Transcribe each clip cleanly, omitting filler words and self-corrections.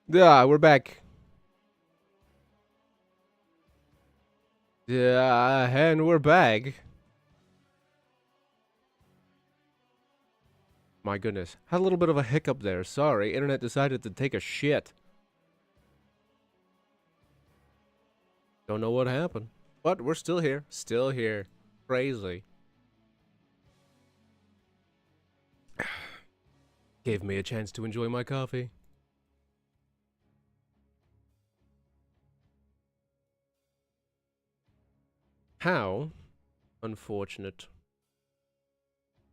Yeah, we're back. Yeah, and we're back. My goodness. Had a little bit of a hiccup there. Sorry, internet decided to take a shit. Don't know what happened. But we're still here. Still here. Crazy. Gave me a chance to enjoy my coffee. How? Unfortunate.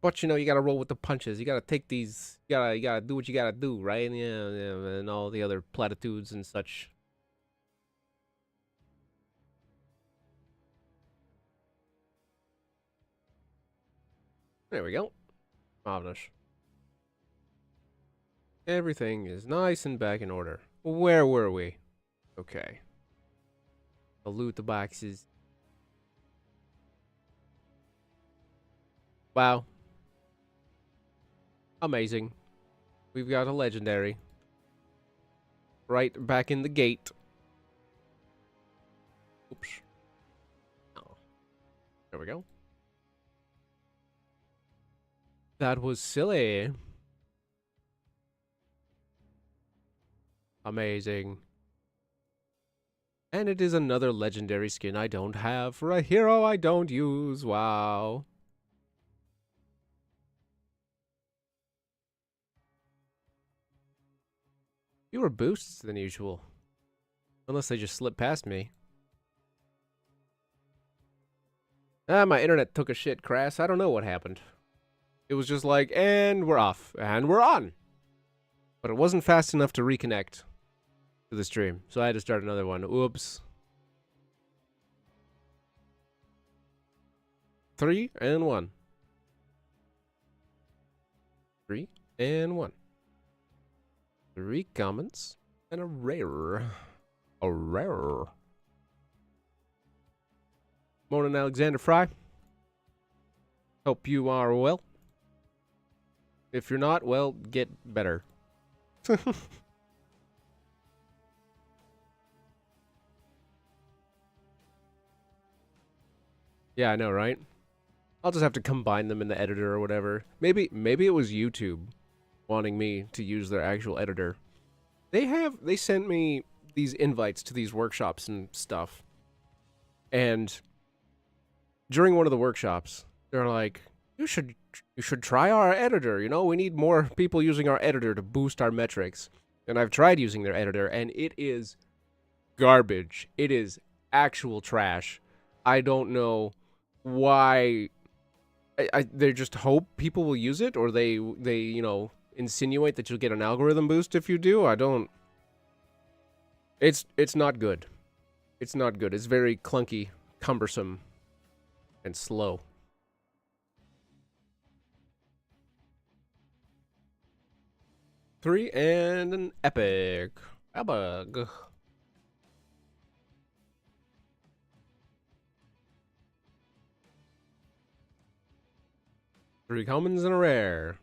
But you know, you gotta roll with the punches. You gotta take these. You gotta do what you gotta do, right? Yeah, yeah, and all the other platitudes and such. There we go. Marvelous. Everything is nice and back in order. Where were we? Okay. I'll loot the boxes. Wow. Amazing. We've got a legendary. Right back in the gate. Oops. Oh. There we go. That was silly. Amazing. And it is another legendary skin I don't have for a hero I don't use. Wow. Fewer boosts than usual. Unless they just slip past me. Ah, my internet took a shit crash. I don't know what happened. It was just like, and we're off. And we're on. But it wasn't fast enough to reconnect to the stream. So I had to start another one. Oops. 3 and 1. 3 and 1. 3 comments and a rare. A rare. Morning, Alexander Fry. Hope you are well. If you're not, well, get better. Yeah, I know, right? I'll just have to combine them in the editor or whatever. Maybe it was YouTube wanting me to use their actual editor. They sent me these invites to these workshops and stuff. And during one of the workshops, they're like, you should try our editor, you know? We need more people using our editor to boost our metrics. And I've tried using their editor, and it is garbage. It is actual trash. I don't know why. They just hope people will use it, or they you know, insinuate that you'll get an algorithm boost if you do. I don't. It's not good. It's not good. It's very clunky, cumbersome, and slow. Three and an epic. Epic. Three commons and a rare.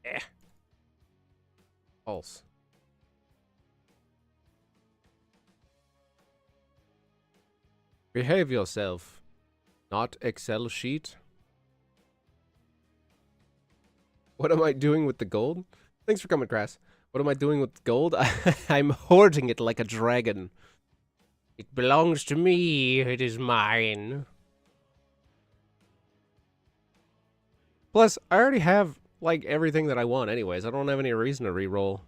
Eh. False. Behave yourself. Not Excel sheet. What am I doing with the gold? Thanks for coming, Crass. What am I doing with gold? I'm hoarding it like a dragon. It belongs to me. It is mine. Plus, I already have, like, everything that I want anyways. I don't have any reason to re-roll.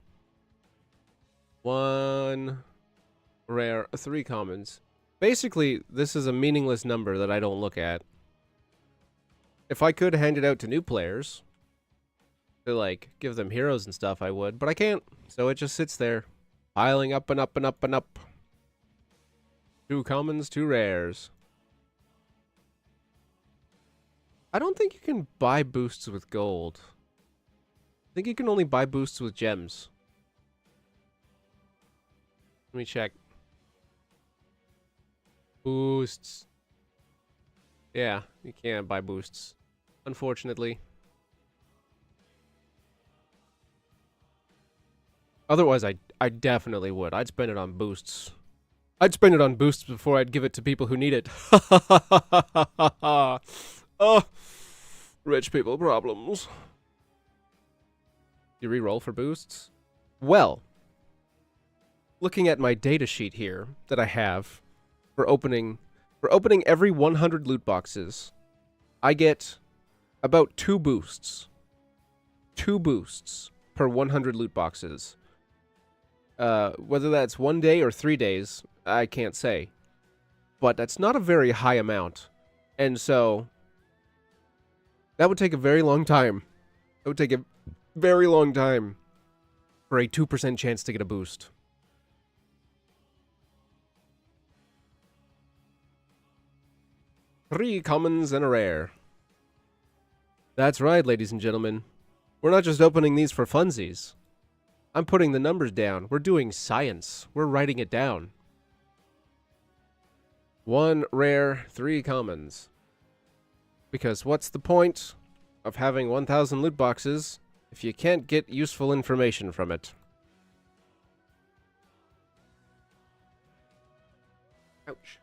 1 rare, 3 commons. Basically, this is a meaningless number that I don't look at. If I could hand it out to new players, to, like, give them heroes and stuff, I would. But I can't, so it just sits there, piling up and up and up and up. 2 commons, 2 rares. I don't think you can buy boosts with gold. I think you can only buy boosts with gems. Let me check. Boosts. Yeah, you can't buy boosts. Unfortunately. Otherwise, I definitely would. I'd spend it on boosts. I'd spend it on boosts before I'd give it to people who need it. Oh, rich people problems. You re-roll for boosts? Well, looking at my data sheet here that I have for opening every 100 loot boxes, I get about 2 boosts. 2 boosts per 100 loot boxes. Whether that's 1 day or 3 days, I can't say. But that's not a very high amount. And so that would take a very long time. It would take a very long time for a 2% chance to get a boost. Three commons and a rare. That's right, ladies and gentlemen. We're not just opening these for funsies. I'm putting the numbers down. We're doing science. We're writing it down. 1 rare, 3 commons. Because what's the point of having 1,000 loot boxes if you can't get useful information from it? Ouch.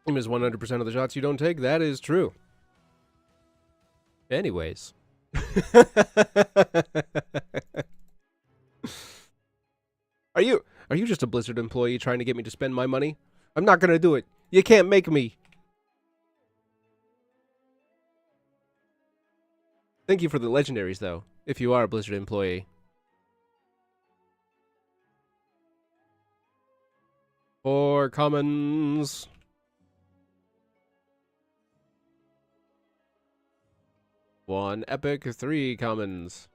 Aim is 100% of the shots you don't take. That is true. Anyways. Are you just a Blizzard employee trying to get me to spend my money? I'm not gonna do it. You can't make me. Thank you for the legendaries, though, if you are a Blizzard employee. 4 commons. 1 epic, 3 commons.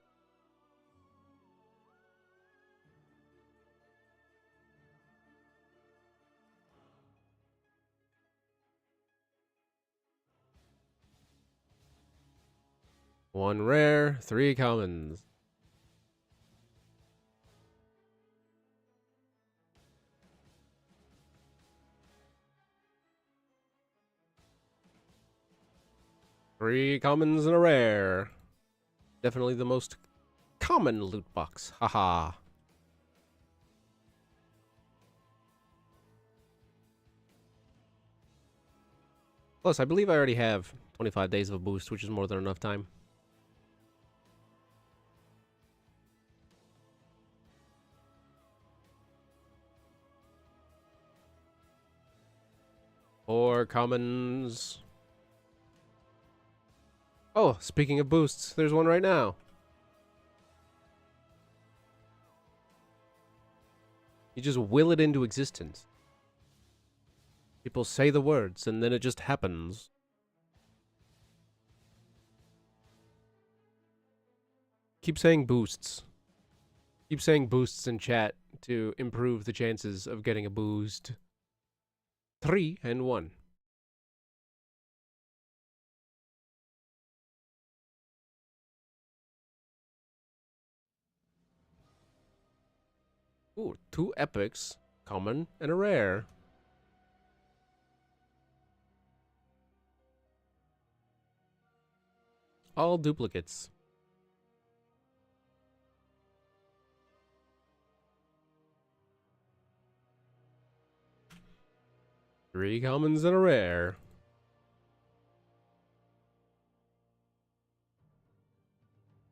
One rare, 3 commons. Three commons and a rare. Definitely the most common loot box. Haha. Plus, I believe I already have 25 days of a boost, which is more than enough time. Four commons. Oh, speaking of boosts, there's one right now. You just will it into existence. People say the words, and then it just happens. Keep saying boosts. Keep saying boosts in chat to improve the chances of getting a boost. 3 and 1. Ooh, 2 epics, common, and a rare. All duplicates. Three commons and a rare.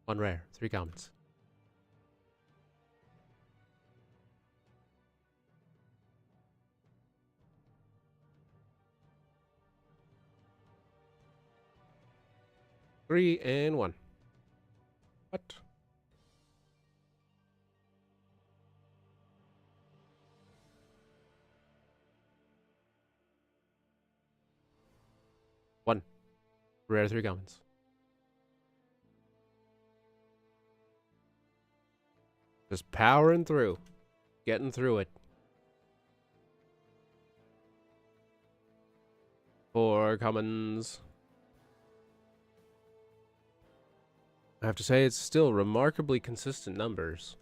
One rare, 3 commons. Three and 1. What? One. Rare, 3 commons. Just powering through. Getting through it. 4 commons. I have to say, it's still remarkably consistent numbers.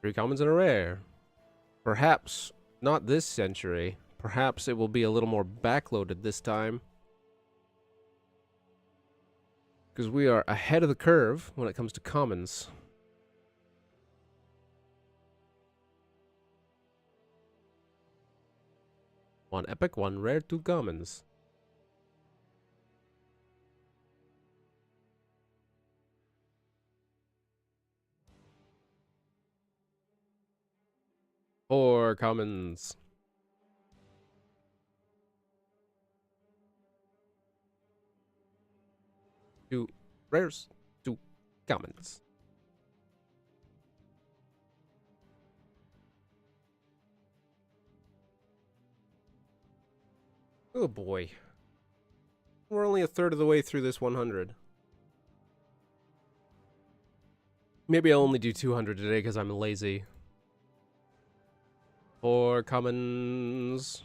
Three commons and a rare. Perhaps not this century. Perhaps it will be a little more backloaded this time. Because we are ahead of the curve when it comes to commons. One epic, one rare, two commons. Four commons. Two rares, two commons. Oh boy. We're only a third of the way through this 100. Maybe I'll only do 200 today because I'm lazy. Four commons.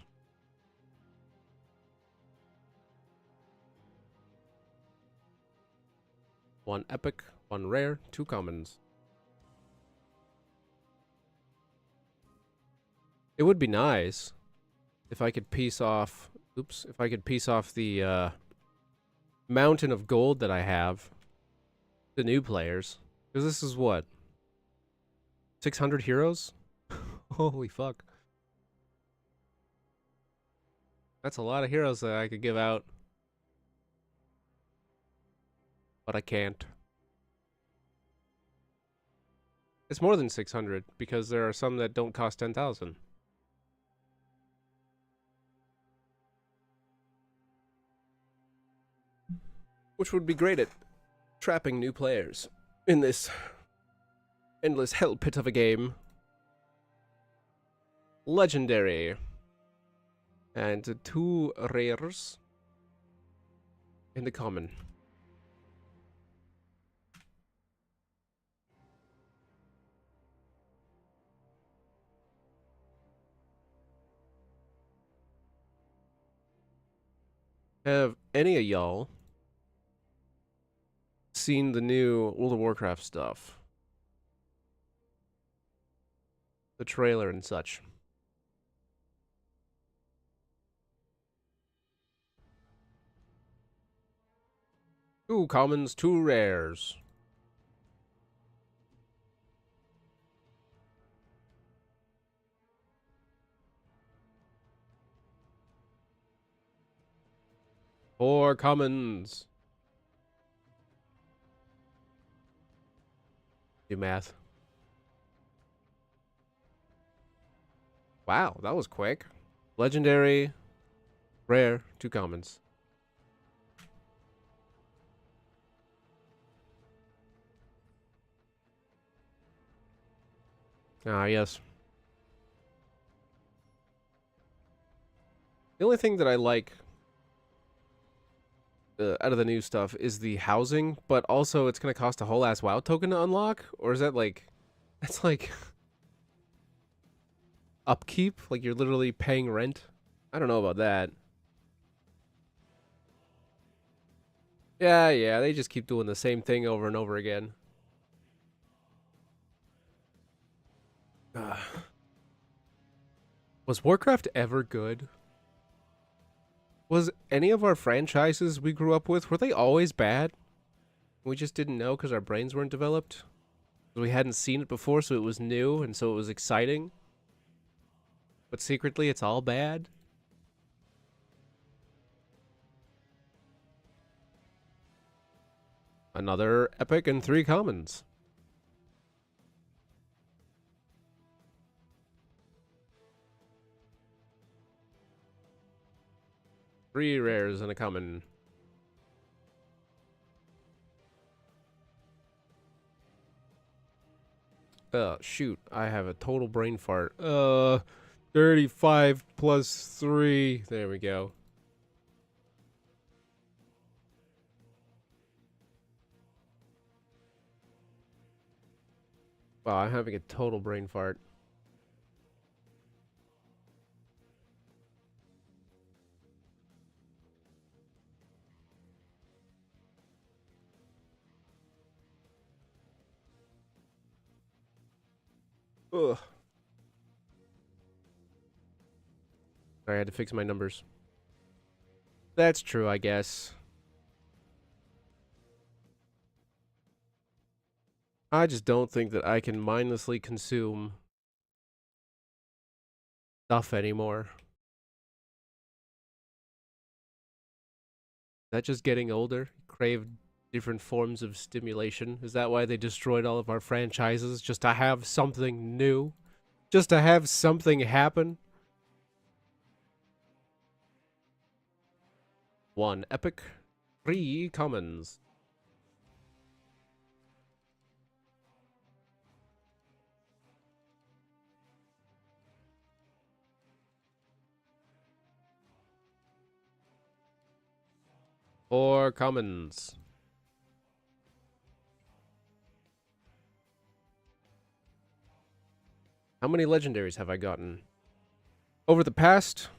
One epic, one rare, two commons. It would be nice if I could piece off... Oops. If I could piece off the mountain of gold that I have to new players. Because this is what? 600 heroes? Holy fuck. That's a lot of heroes that I could give out. But I can't. It's more than 600 because there are some that don't cost 10,000. Which would be great at trapping new players in this endless hell pit of a game. Legendary. And two rares in the common. Have any of y'all seen the new World of Warcraft stuff? The trailer and such. Two commons, two rares. Four commons. Do math. Wow, that was quick. Legendary, rare, two commons. Ah, yes. The only thing that I like out of the new stuff is the housing, but also it's gonna cost a whole ass WoW token to unlock? Or is that like... That's like... upkeep? Like you're literally paying rent? I don't know about that. Yeah, they just keep doing the same thing over and over again. Was Warcraft ever good? Was any of our franchises we grew up with, were they always bad? We just didn't know because our brains weren't developed? We hadn't seen it before, so it was new, and so it was exciting? But secretly, it's all bad? Another epic and three commons. Three rares and a common. Shoot. I have a total brain fart. 35 plus 3. There we go. Wow, I'm having a total brain fart. Ugh. Sorry, I had to fix my numbers. That's true, I guess. I just don't think that I can mindlessly consume stuff anymore. Is that just getting older? Crave different forms of stimulation? Is that why they destroyed all of our franchises? Just to have something new? Just to have something happen? One epic, 3 commons. Four commons. How many legendaries have I gotten? Over the past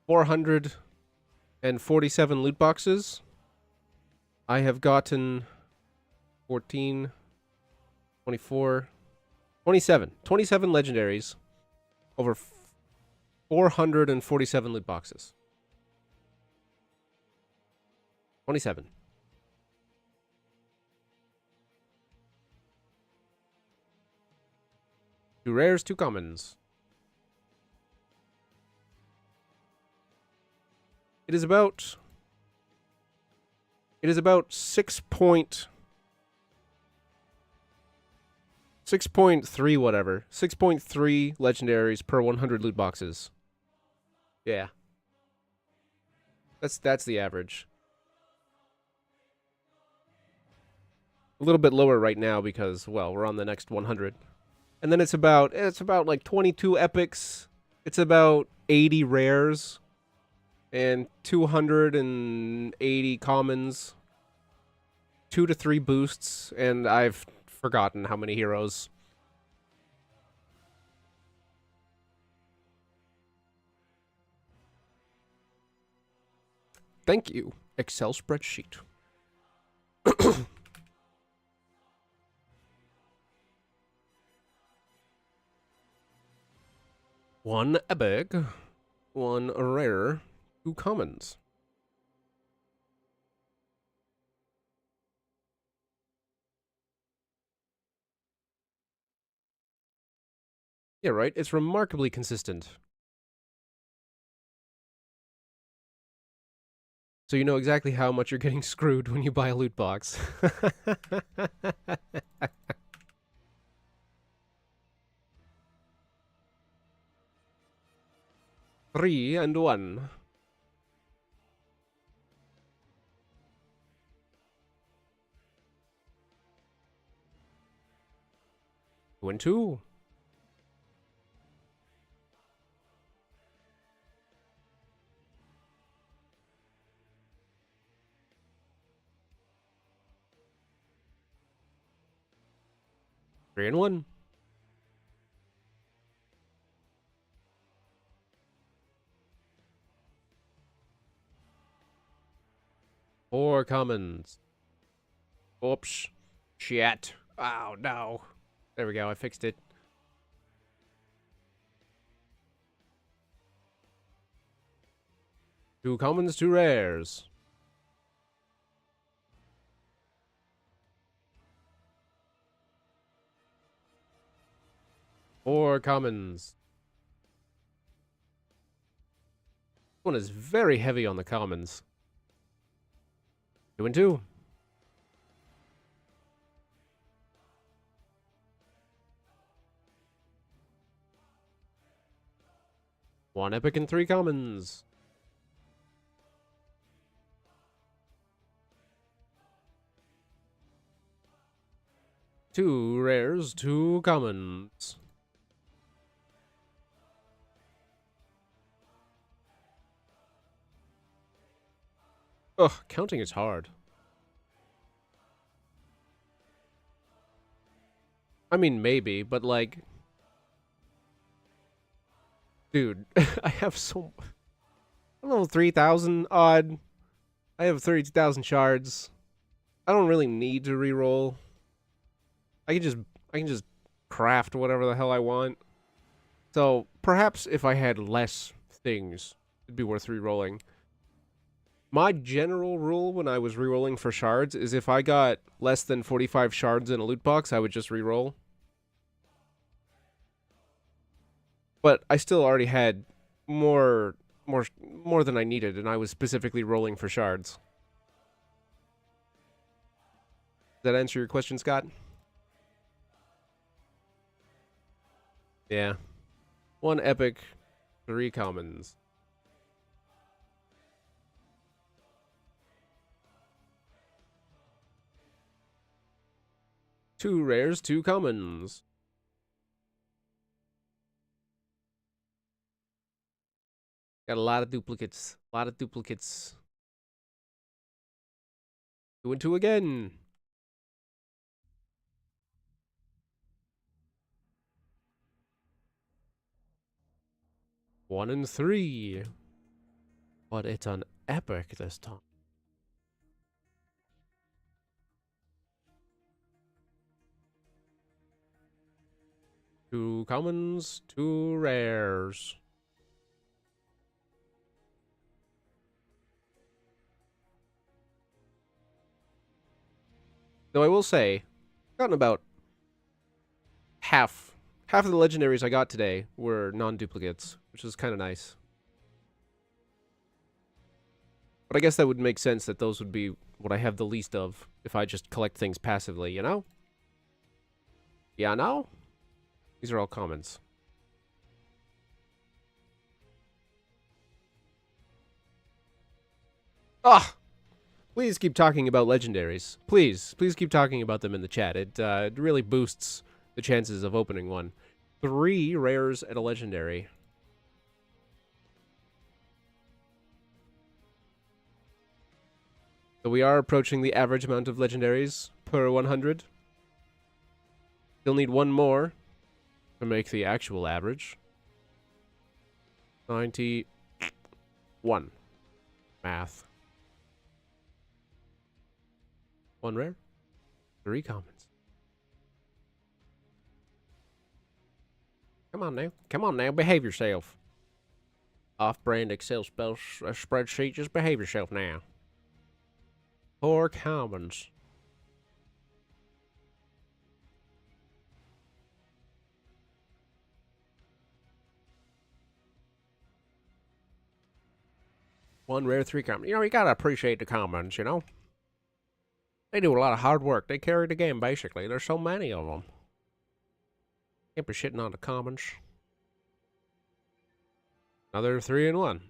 447 loot boxes, I have gotten 14, 24, 27. 27 legendaries over 447 loot boxes. 27. Two rares, 2 commons. It is about 6.3 whatever. 6.3 legendaries per 100 loot boxes. Yeah. That's the average. A little bit lower right now because, well, we're on the next 100. And then it's about like 22 epics. It's about 80 rares and 280 commons. 2 to 3 boosts, and I've forgotten how many heroes. Thank you, Excel spreadsheet. One epic, 1 rare, 2 commons. Yeah, right? It's remarkably consistent. So you know exactly how much you're getting screwed when you buy a loot box. 3 and 1. 2 and 2. 3 and 1. 4 commons. Oops. Shit. Oh, no. There we go, I fixed it. 2 commons, 2 rares. 4 commons. This one is very heavy on the commons. 2 and 2. 1 epic and 3 commons. 2 rares, 2 commons. Ugh, counting is hard. I mean, maybe, but like... Dude, I have so... I don't know, 3,000 odd. I have 32,000 shards. I don't really need to reroll. I can just craft whatever the hell I want. So, perhaps if I had less things, it'd be worth rerolling. My general rule when I was rerolling for shards is if I got less than 45 shards in a loot box, I would just reroll. But I still already had more than I needed, and I was specifically rolling for shards. Does that answer your question, Scott? Yeah. 1 epic, 3 commons. Two rares, 2 commons. Got a lot of duplicates. A lot of duplicates. 2 and 2 again. One and 3. But it's an epic this time. Two commons, 2 rares. Though I will say, I've gotten about half of the legendaries I got today were non-duplicates, which is kind of nice. But I guess that would make sense that those would be what I have the least of if I just collect things passively, you know? Yeah, no? These are all commons. Ah! Please keep talking about legendaries. Please keep talking about them in the chat. It really boosts the chances of opening one. 3 rares and a legendary. So we are approaching the average amount of legendaries per 100. Still need 1 more to make the actual average. 91. Math. 1 rare, 3 commons. Come on now. Come on now. Behave yourself. Off-brand Excel spreadsheet. Just behave yourself now. 4 commons. One rare, 3 commons. You know, you gotta appreciate the commons, you know? They do a lot of hard work. They carry the game, basically. There's so many of them. Can't be shitting on the commons. Another 3 and 1.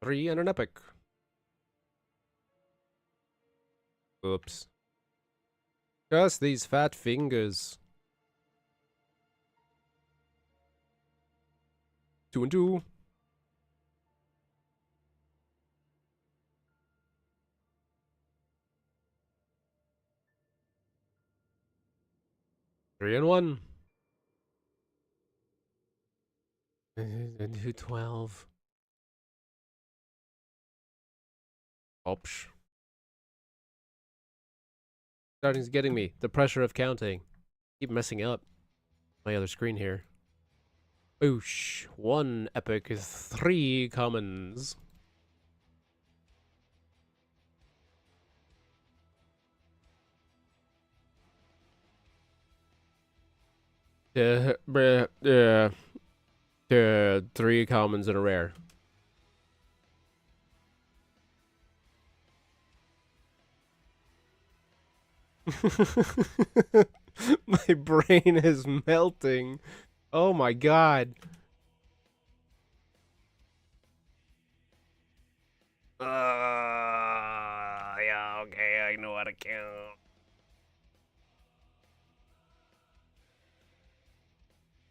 Three and an epic. Oops. Just these fat fingers. 2 and 2. Three and 1. And 12. Oops. Starting's getting me. The pressure of counting. Keep messing up my other screen here. Boosh. 1 epic, 3 commons. Bruh, 3 commons and a rare. My brain is melting. Oh my god. Yeah, okay, I know how to count.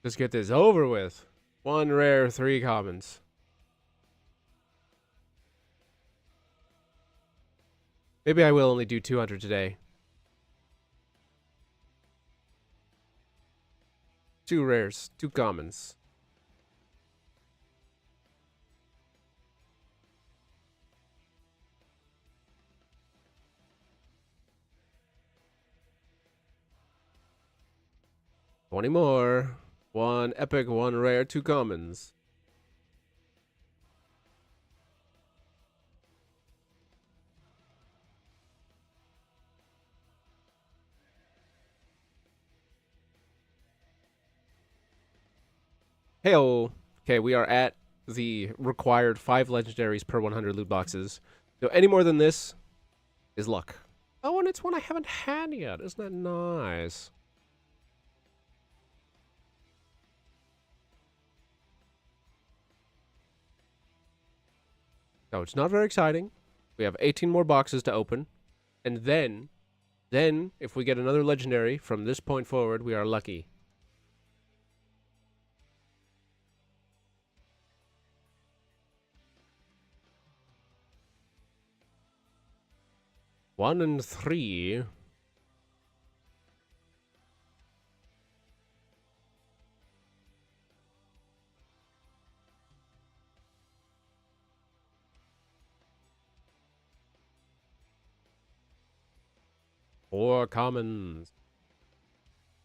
Let's get this over with. 1 rare, 3 commons. Maybe I will only do 200 today. 2 rares, 2 commons. 20 more. 1 epic, 1 rare, 2 commons. Heyo. Okay, we are at the required 5 legendaries per 100 loot boxes. So any more than this is luck. Oh, and it's one I haven't had yet. Isn't that nice? So it's not very exciting. We have 18 more boxes to open. And then, if we get another legendary from this point forward, we are lucky. One and 3. Four commons.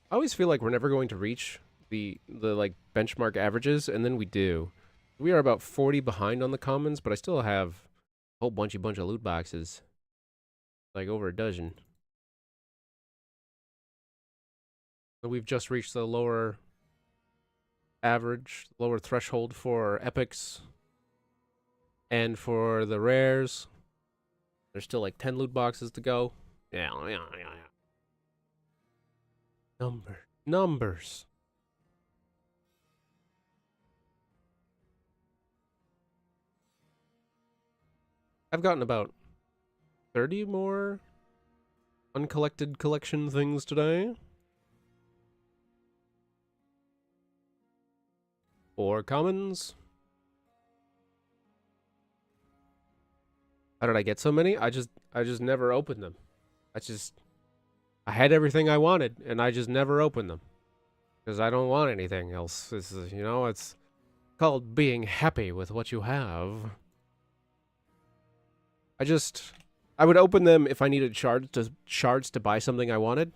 I always feel like we're never going to reach the like benchmark averages, and then we do. We are about 40 behind on the commons, but I still have a whole bunch of loot boxes. Like over a dozen. So we've just reached the lower average, lower threshold for epics. And for the rares, there's still like 10 loot boxes to go. Yeah. Numbers. I've gotten about 30 more uncollected collection things today. 4 commons. How did I get so many? I just never opened them. I had everything I wanted, and I just never opened them. Because I don't want anything else. This is, you know, it's called being happy with what you have. I would open them if I needed shards to buy something I wanted.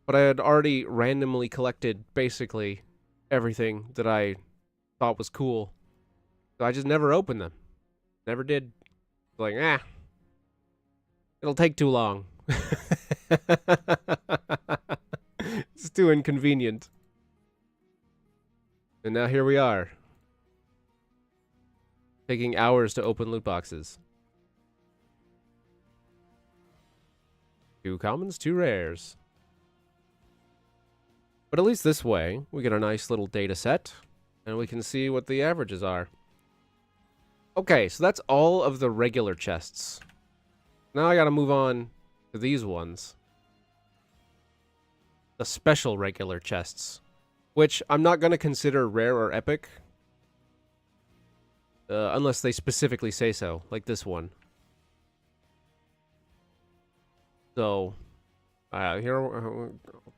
But I had already randomly collected basically everything that I thought was cool. So I just never opened them. Never did. Like, it'll take too long. It's too inconvenient. And now here we are. Taking hours to open loot boxes. 2 commons, 2 rares. But at least this way, we get a nice little data set, and we can see what the averages are. Okay, so that's all of the regular chests. Now I gotta move on to these ones. The special regular chests. Which I'm not gonna consider rare or epic. Unless they specifically say so, like this one. So,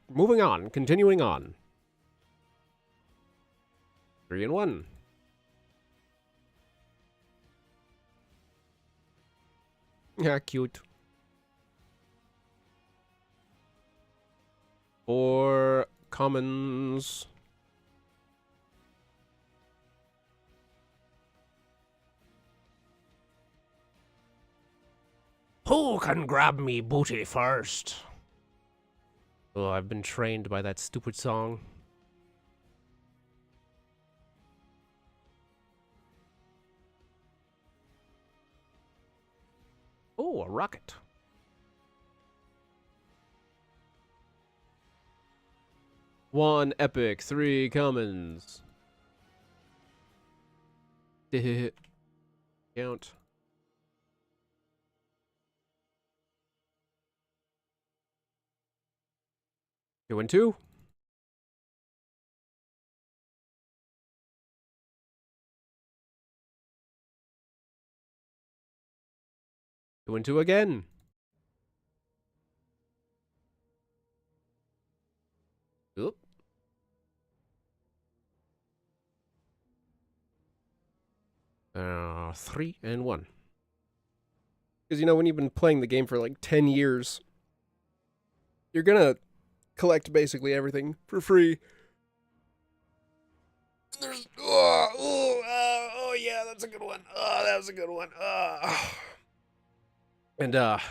moving on, continuing on. 3 and 1. Yeah, cute. 4 commons. Who can grab me booty first? Oh, I've been trained by that stupid song. Oh, a rocket. One epic, 3 commons. Count. 2 and 2. 2 and 2 again. Oop. Three and 1. Because, you know, when you've been playing the game for like 10 years, you're gonna collect basically everything for free. There's oh yeah, that's a good one. Oh, that was a good one. And I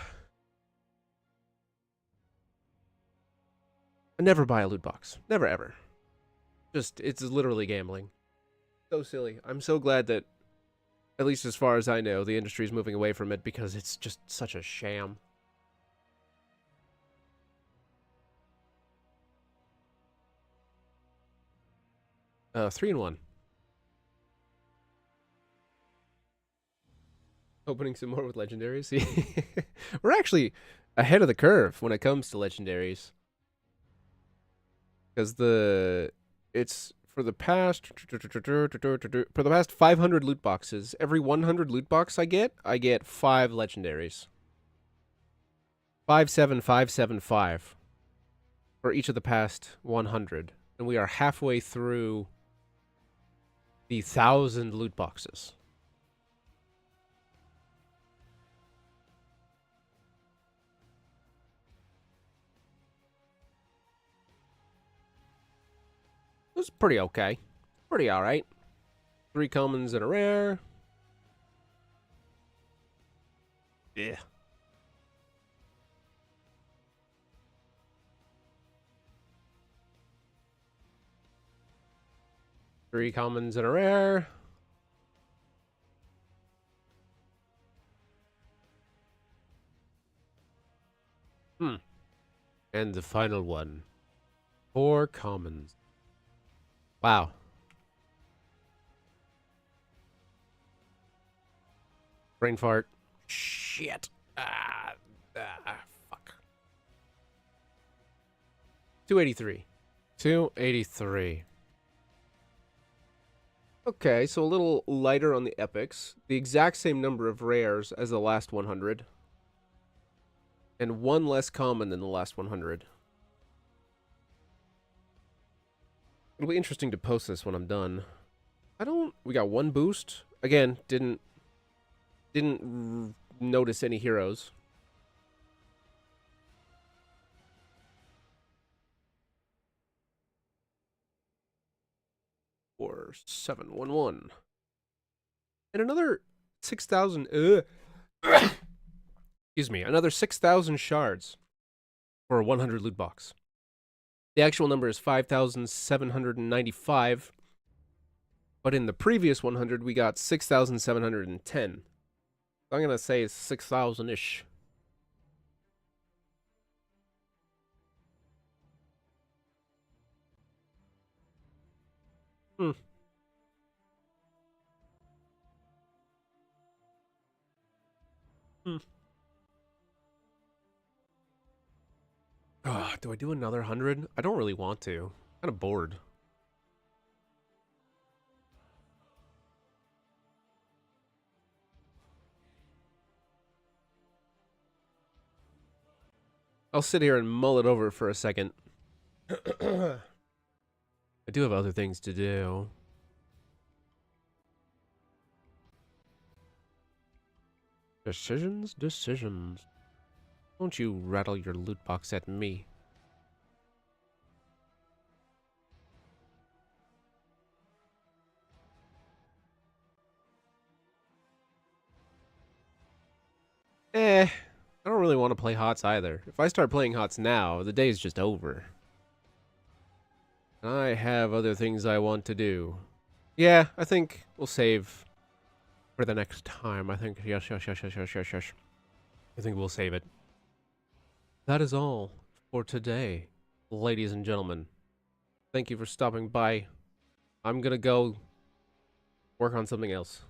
never buy a loot box. Never ever. Just it's literally gambling. So silly. I'm so glad that at least as far as I know, the industry is moving away from it because it's just such a sham. 3-1. Opening some more with legendaries. We're actually ahead of the curve when it comes to legendaries. Because it's for the past 500 loot boxes, every 100 loot box I get 5 legendaries. 5, 7, 5, 7, 5 for each of the past 100. And we are halfway through the 1,000 loot boxes. It was pretty okay. Pretty alright. 3 commons and a rare. Yeah. Three commons and a rare. And the final one. 4 commons. Wow. Brain fart. Shit. Fuck. 283. 283. Okay, so a little lighter on the epics. The exact same number of rares as the last 100. And 1 less common than the last 100. It'll be interesting to post this when I'm done. We got 1 boost. Again, didn't notice any heroes. Or 711. And another 6,000. Excuse me. Another 6,000 shards for a 100 loot box. The actual number is 5,795. But in the previous 100, we got 6,710. So I'm going to say it's 6,000-ish. Do I do another 100? I don't really want to. I'm kind of bored. I'll sit here and mull it over for a second. I do have other things to do. Decisions. Don't you rattle your loot box at me. I don't really want to play HOTS either. If I start playing HOTS now, the day's just over. I have other things I want to do. Yeah, I think we'll save for the next time. I think, yes. I think we'll save it. That is all for today, ladies and gentlemen. Thank you for stopping by. I'm gonna go work on something else.